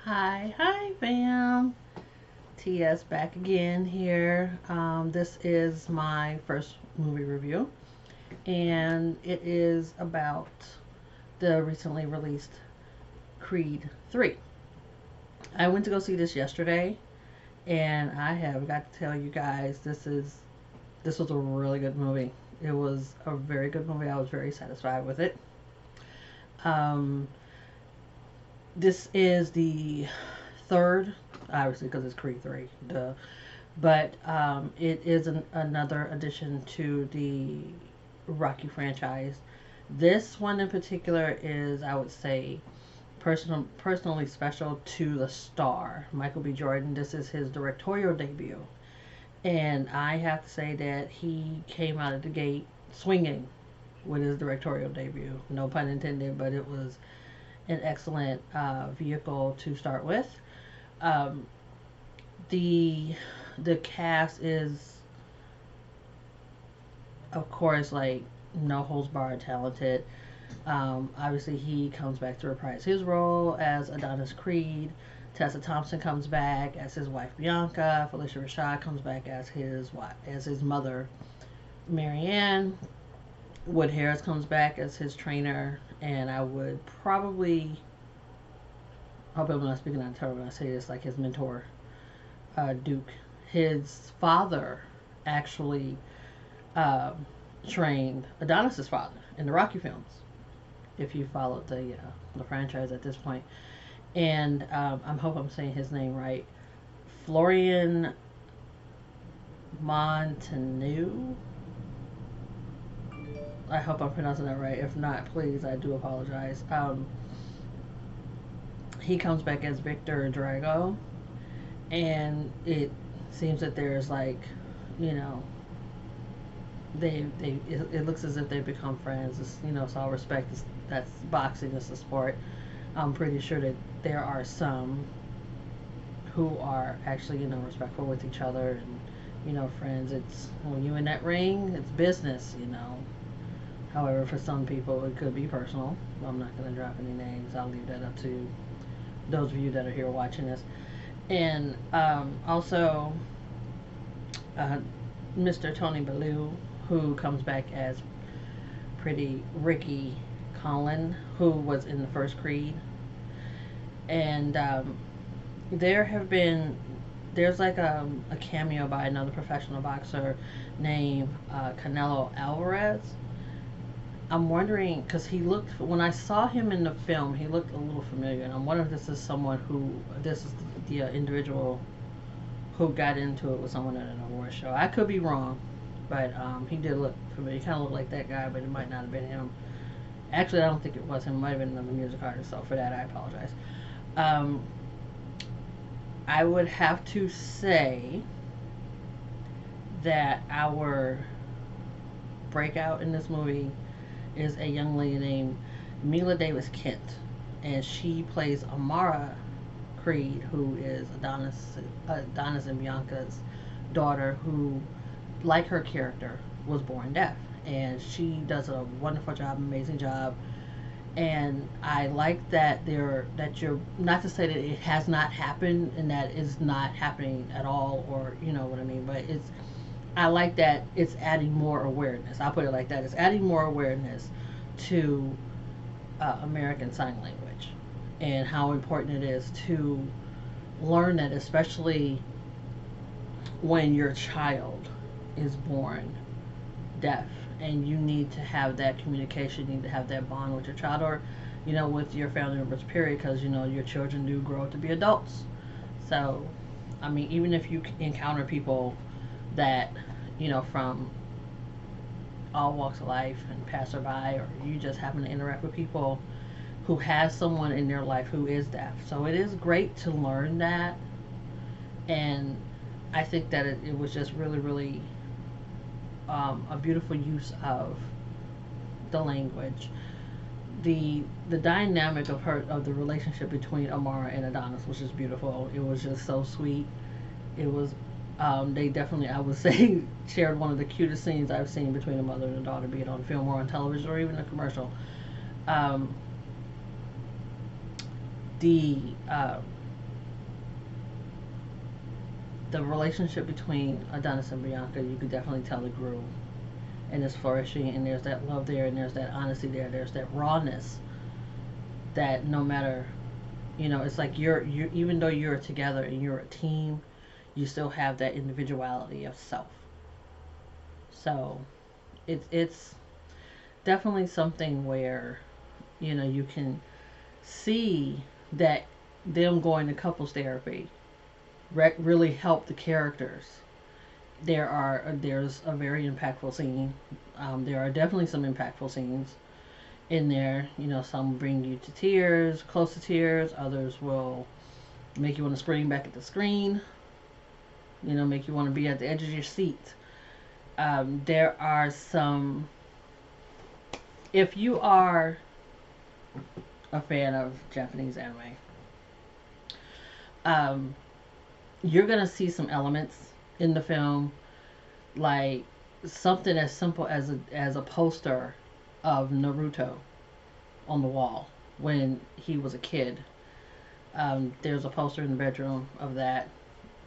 Hi, fam. TS back again here. This is my first movie review, and it is about the recently released Creed 3. I went to go see this yesterday, and I have got to tell you guys this was a really good movie. It was a very good movie. I was very satisfied with it. Um, this is the third, obviously because it's Creed 3, duh. But it is another addition to the Rocky franchise. This one in particular is, I would say, personally special to the star, Michael B. Jordan. This is his directorial debut. And I have to say that he came out of the gate swinging with his directorial debut. No pun intended, but it was an excellent vehicle to start with. Um, the the cast is, of course, like no holds barred talented. Obviously, he comes back to reprise his role as Adonis Creed. Tessa Thompson comes back as his wife Bianca. Felicia Rashad comes back as his wife, as his mother Marianne. Wood Harris comes back as his trainer, and I would probably hope I'm not speaking out of turn when I say this, like his mentor, Duke. His father actually um, trained Adonis's father in the Rocky films. If you followed the franchise at this point, and I hope I'm saying his name right, Florian Montanou. I hope I'm pronouncing that right. If not, please, I do apologize. He comes back as Victor Drago, and it seems that there's like, you know, it looks as if they've become friends. It's all respect. That's boxing is a sport. I'm pretty sure that there are some who are actually respectful with each other and friends. It's when you're in that ring, it's business. However, for some people, it could be personal. I'm not going to drop any names. I'll leave that up to those of you that are here watching this. And also, uh, Mr. Tony Bellew, who comes back as Pretty Ricky Conlan, who was in the first Creed. And there have been there's like a cameo by another professional boxer named Canelo Alvarez. I'm wondering because he looked when I saw him in the film, he looked a little familiar, and I'm wondering if this is the individual who got into it with someone at an award show. I could be wrong, but he did look familiar. He kind of looked like that guy, but it might not have been him. Actually, I don't think it was him. It might have been another music artist. So for that, I apologize. Um, I would have to say that our breakout in this movie is a young lady named Mila Davis Kent, and she plays Amara Creed, who is Adonis and Bianca's daughter, who, like her character, was born deaf, and she does a wonderful job, amazing job. And I like that you're not to say that it has not happened and that it's not happening at all, or you know what I mean. But I like that it's adding more awareness. I'll put it like that. It's adding more awareness to American Sign Language and how important it is to learn that, especially when your child is born deaf, and you need to have that communication, you need to have that bond with your child, or with your family members, period, because your children do grow up to be adults. So I mean, even if you encounter people that from all walks of life and passerby, or you just happen to interact with people who has someone in their life who is deaf, so it is great to learn that. And I think that it was just really, really a beautiful use of the language. The dynamic of the relationship between Amara and Adonis was just beautiful. It was just so sweet. It was they definitely, I would say, shared one of the cutest scenes I've seen between a mother and a daughter, be it on film or on television or even a commercial. Um, the the relationship between Adonis and Bianca, you could definitely tell it grew and is flourishing, and there's that love there, and there's that honesty there, there's that rawness that no matter, it's like you even though you're together and you're a team, you still have that individuality of self. So it's definitely something where you can see that them going to couples therapy really help the characters. There's a very impactful scene. There are definitely some impactful scenes in there. Some bring you to tears, close to tears. Others will make you want to scream back at the screen. Make you want to be at the edge of your seat. There are some. If you are a fan of Japanese anime, um, you're gonna see some elements in the film, like something as simple as a poster of Naruto on the wall when he was a kid. There's a poster in the bedroom of that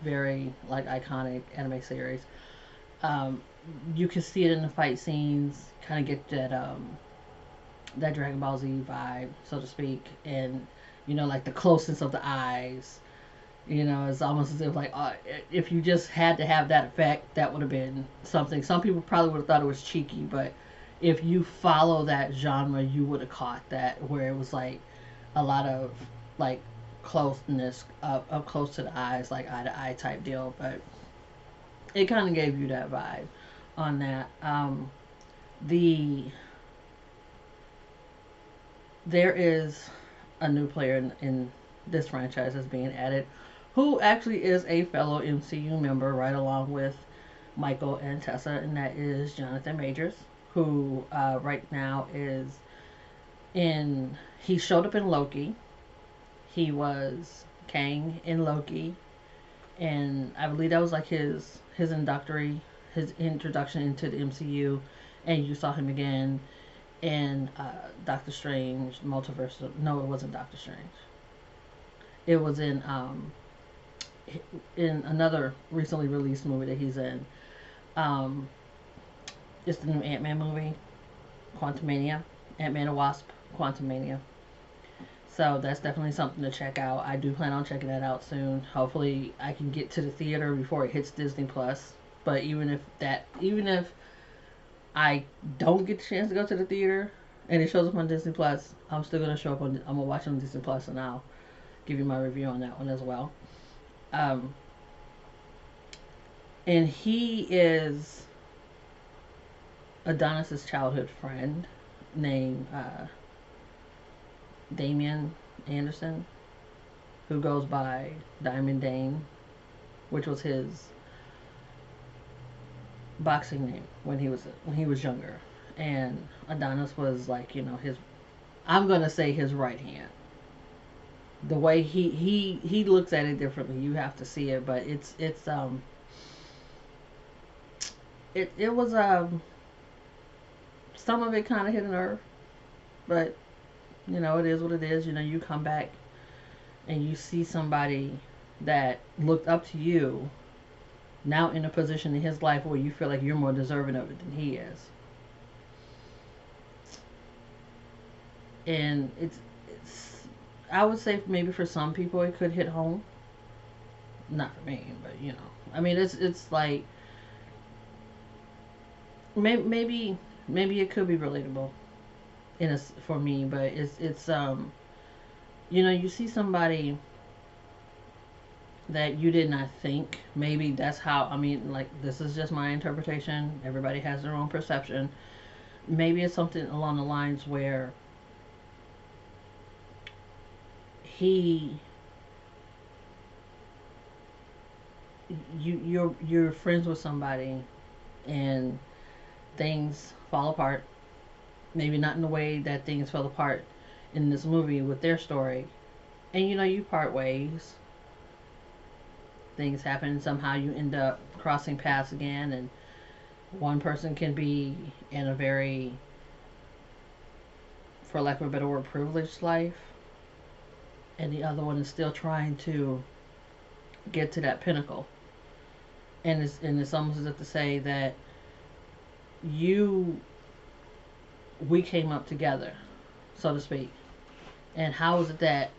very like iconic anime series. Um, you can see it in the fight scenes, kind of get that Dragon Ball Z vibe, so to speak, and like the closeness of the eyes. It's almost as if like if you just had to have that effect, that would have been something. Some people probably would have thought it was cheeky, but if you follow that genre, you would have caught that where it was like a lot of like closeness up close to the eyes, like eye to eye type deal. But it kind of gave you that vibe on that. The There is a new player in this franchise that's being added, who actually is a fellow MCU member, right along with Michael and Tessa, and that is Jonathan Majors, who right now is in. He showed up in Loki. He was Kang in Loki, and I believe that was like his introduction into the MCU, and you saw him again in Doctor Strange Multiverse. No, it wasn't Doctor Strange. It was in another recently released movie that he's in. Um, it's the new Ant-Man movie, Quantumania, Ant-Man and Wasp, Quantumania. So that's definitely something to check out. I do plan on checking that out soon. Hopefully, I can get to the theater before it hits Disney Plus. But even if I don't get the chance to go to the theater and it shows up on Disney Plus, I'm still gonna show up on. I'm gonna watch it on Disney Plus, and I'll give you my review on that one as well. Um, and he is Adonis's childhood friend named Damian Anderson, who goes by Diamond Dame, which was his boxing name when he was younger. And Adonis was like, his, I'm gonna say his right hand. The way he looks at it differently. You have to see it, but it was some of it kind of hit a nerve, but it is what it is. You come back and you see somebody that looked up to you now in a position in his life where you feel like you're more deserving of it than he is. And it's I would say maybe for some people it could hit home. Not for me, but I mean it's like maybe it could be relatable for me, but it's you see somebody that you did not think. Maybe that's how, I mean, like, this is just my interpretation. Everybody has their own perception. Maybe it's something along the lines where he you're friends with somebody and things fall apart. Maybe not in the way that things fell apart in this movie with their story. And you part ways. Things happen. Somehow you end up crossing paths again, and one person can be in a very, for lack of a better word, privileged life, and the other one is still trying to get to that pinnacle. it's almost as if to say that you we came up together, so to speak. And how is it that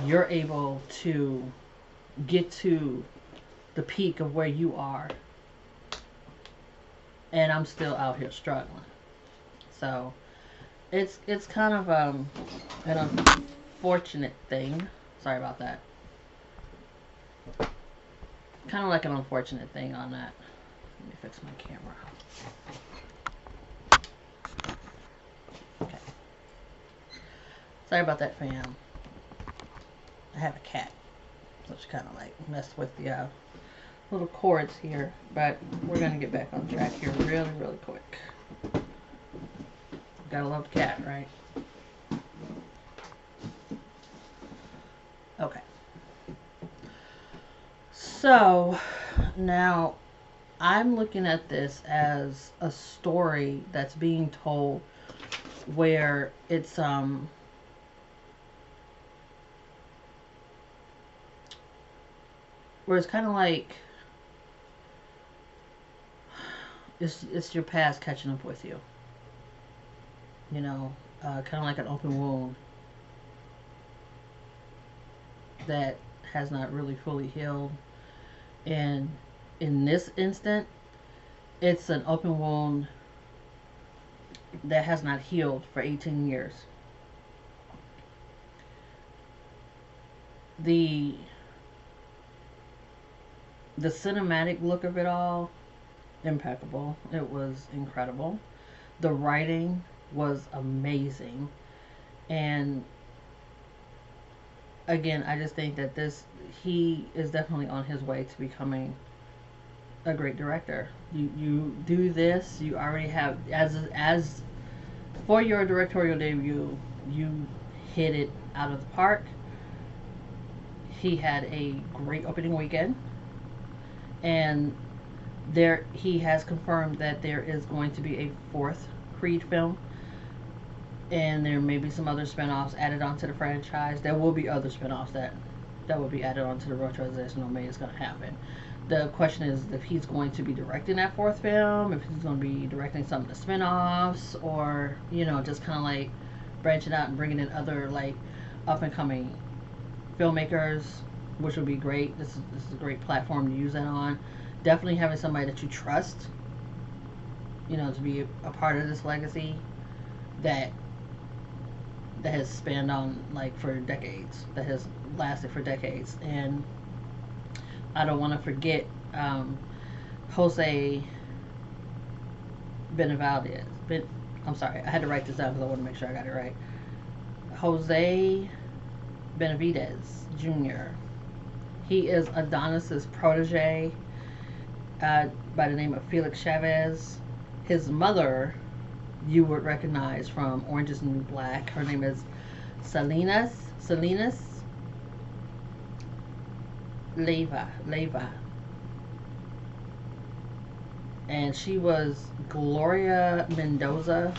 you're able to get to the peak of where you are, and I'm still out here struggling? So it's kind of an unfortunate thing. Sorry about that. Kind of like an unfortunate thing on that. Let me fix my camera. Okay. Sorry about that, fam. I have a cat, so she kind of like messed with the little cords here, but we're gonna get back on track here really, really quick. Gotta love the cat, right? Okay. So now I'm looking at this as a story that's being told where it's kind of like it's your past catching up with you. You know, kind of like an open wound that has not really fully healed. And in this instant, it's an open wound that has not healed for 18 years. The cinematic look of it all, impeccable. It was incredible. The writing was amazing. And again, I just think that he is definitely on his way to becoming a great director. You do this, you already have as for your directorial debut, you hit it out of the park. He had a great opening weekend, and he has confirmed that there is going to be a fourth Creed film, and there may be some other spin-offs added onto the franchise. There will be other spin-offs that will be added onto the Roach Organization. No, is going to happen. The question is if he's going to be directing that fourth film, if he's going to be directing some of the spin-offs, or just kind of like branching out and bringing in other like up and coming filmmakers, which would be great. This is a great platform to use that on. Definitely having somebody that you trust, to be a part of this legacy that has spanned on like for decades, that has lasted for decades. And I don't want to forget Jose Benavides. I'm sorry, I had to write this down because I want to make sure I got it right. Jose Benavides Jr. He is Adonis's protege by the name of Felix Chavez. His mother, you would recognize from Orange is the New Black. Her name is Salinas Leyva. And she was Gloria Mendoza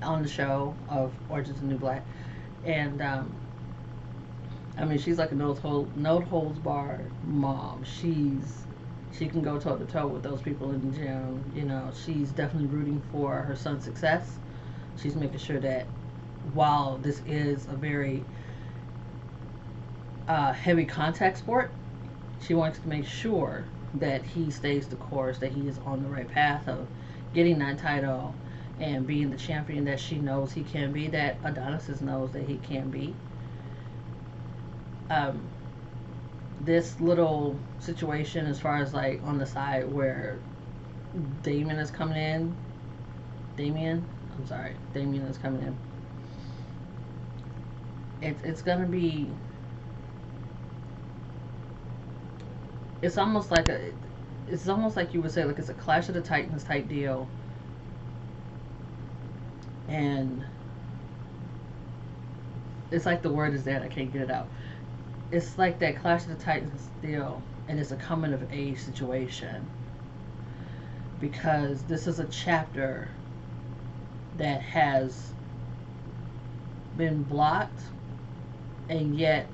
on the show of Orange is the New Black. And I mean, she's like a no holds barred mom. She can go toe to toe with those people in the gym. She's definitely rooting for her son's success. She's making sure that while this is a very heavy contact sport, she wants to make sure that he stays the course, that he is on the right path of getting that title and being the champion that she knows he can be, that Adonis knows that he can be. This little situation as far as like on the side where Damien is coming in. Damien is coming in. It's gonna be. It's almost like you would say like it's a Clash of the Titans type deal, and it's like the word is there. I can't get it out. It's like that Clash of the Titans deal, and it's a coming of age situation, because this is a chapter that has been blocked, and yet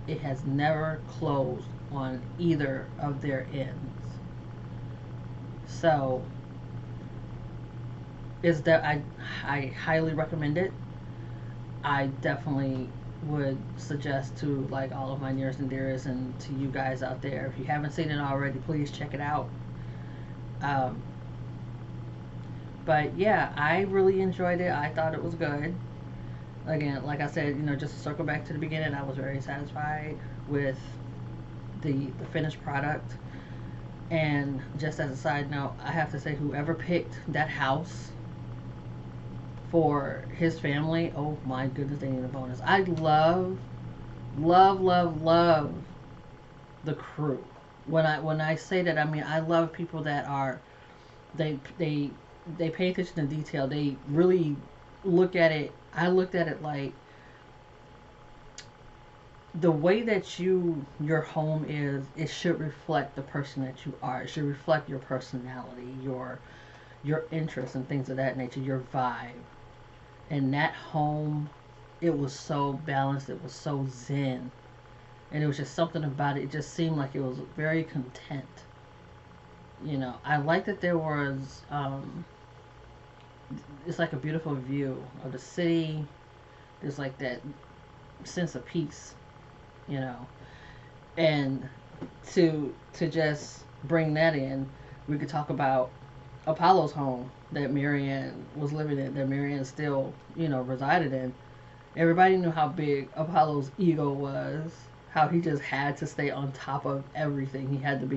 it has never closed on either of their ends. So is that I highly recommend it. I definitely would suggest to like all of my nearest and dearest and to you guys out there, if you haven't seen it already, please check it out. Um, but yeah, I really enjoyed it. I thought it was good. Again, like I said, just to circle back to the beginning, I was very satisfied with the finished product. And just as a side note, I have to say, whoever picked that house for his family, oh my goodness, they need a bonus. I love, love, love, love the crew. When I say that, I mean I love people that are they they they pay attention to detail. They really look at it. I looked at it like the way that your home is. It should reflect the person that you are. It should reflect your personality, your interests and things of that nature, your vibe. And that home, it was so balanced. It was so zen, and it was just something about it. It just seemed like it was very content. I like that there was. It's like a beautiful view of the city. There's like that sense of peace, you know. And to just bring that in, we could talk about Apollo's home that Marianne was living in, that Marianne still, resided in. Everybody knew how big Apollo's ego was, how he just had to stay on top of everything. He had to be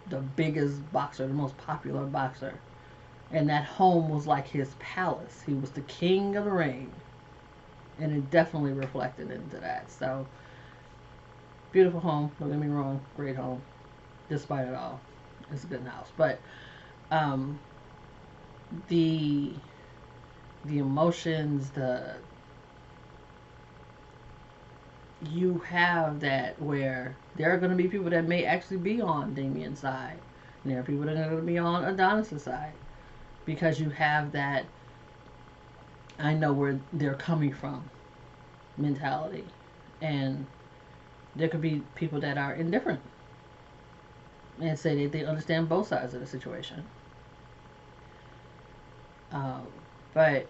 the biggest boxer, the most popular boxer. And that home was like his palace. He was the king of the ring. And it definitely reflected into that. So, beautiful home. Don't get me wrong. Great home. Despite it all. It's a good house. But, um, the emotions, you have that where there are going to be people that may actually be on Damien's side. And there are people that are going to be on Adonis' side. Because you have that I know where they're coming from mentality. And there could be people that are indifferent and say that they understand both sides of the situation. Um, but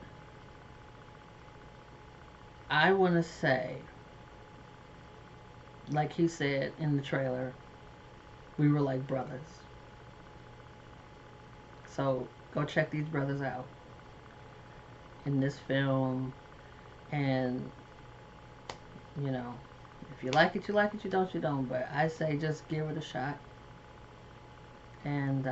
I want to say, like he said in the trailer, we were like brothers. So go check these brothers out in this film. And, if you like it, you like it. You don't, you don't. But I say just give it a shot. And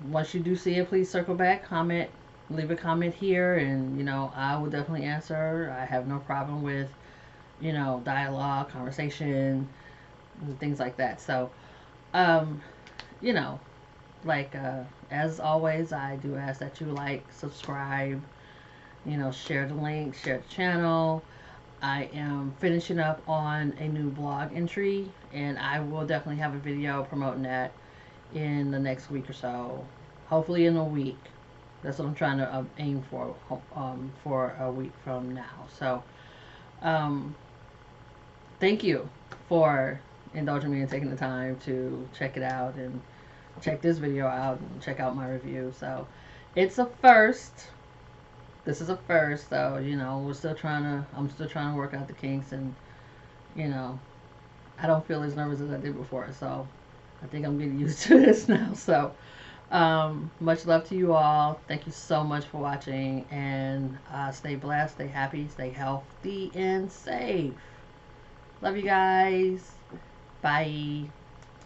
once you do see it, please circle back, comment, leave a comment here, and I will definitely answer. I have no problem with dialogue, conversation, and things like that. So, um, you know, like as always, I do ask that you like, subscribe, share the link, share the channel. I am finishing up on a new blog entry, and I will definitely have a video promoting that in the next week or so. Hopefully in a week. That's what I'm trying to aim for a week from now. So, um, thank you for indulging me and taking the time to check it out and check this video out and check out my review. So, it's a first. This is a first, so I'm still trying to work out the kinks, and I don't feel as nervous as I did before, so I think I'm getting used to this now. So much love to you all. Thank you so much for watching, and stay blessed, stay happy, stay healthy, and safe. Love you guys. Bye.